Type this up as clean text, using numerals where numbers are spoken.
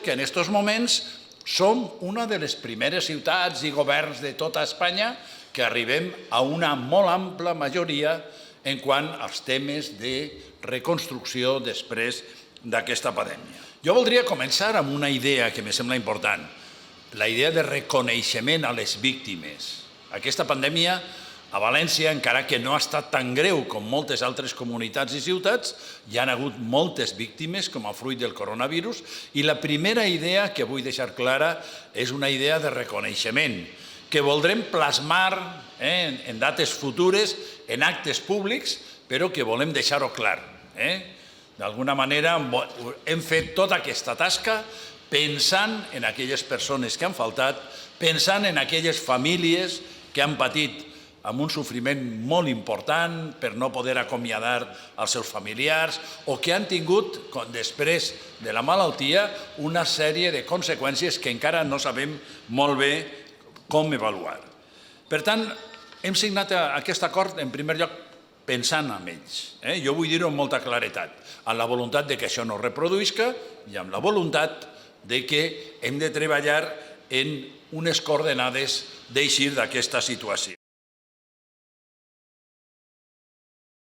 que en aquests moments som una de les primeres ciutats i governs de tota Espanya que arribem a una molt ampla majoria en quant als temes de reconstrucció després d'aquesta pandèmia. Jo voldria començar amb una idea que me sembla important, la idea de reconeixement a les víctimes. Aquesta pandèmia a València, encara que no ha estat tan greu com moltes altres comunitats i ciutats, hi ha hagut moltes víctimes com a fruit del coronavirus i la primera idea que vull deixar clara és una idea de reconeixement que voldrem plasmar en dates futures, en actes públics, però que volem deixar-ho clar. D'alguna manera hem fet tota aquesta tasca pensant en aquelles persones que han faltat, pensant en aquelles famílies que han patit amb un sofriment molt important per no poder acomiadar els seus familiars o que han tingut, després de la malaltia, una sèrie de conseqüències que encara no sabem molt bé com avaluar. Per tant, hem signat aquest acord, en primer lloc, pensant en ells. Jo vull dir-ho amb molta claretat, amb la voluntat que això no es reproduïsca i amb la voluntat que hem de treballar en unes coordenades d'eixir d'aquesta situació.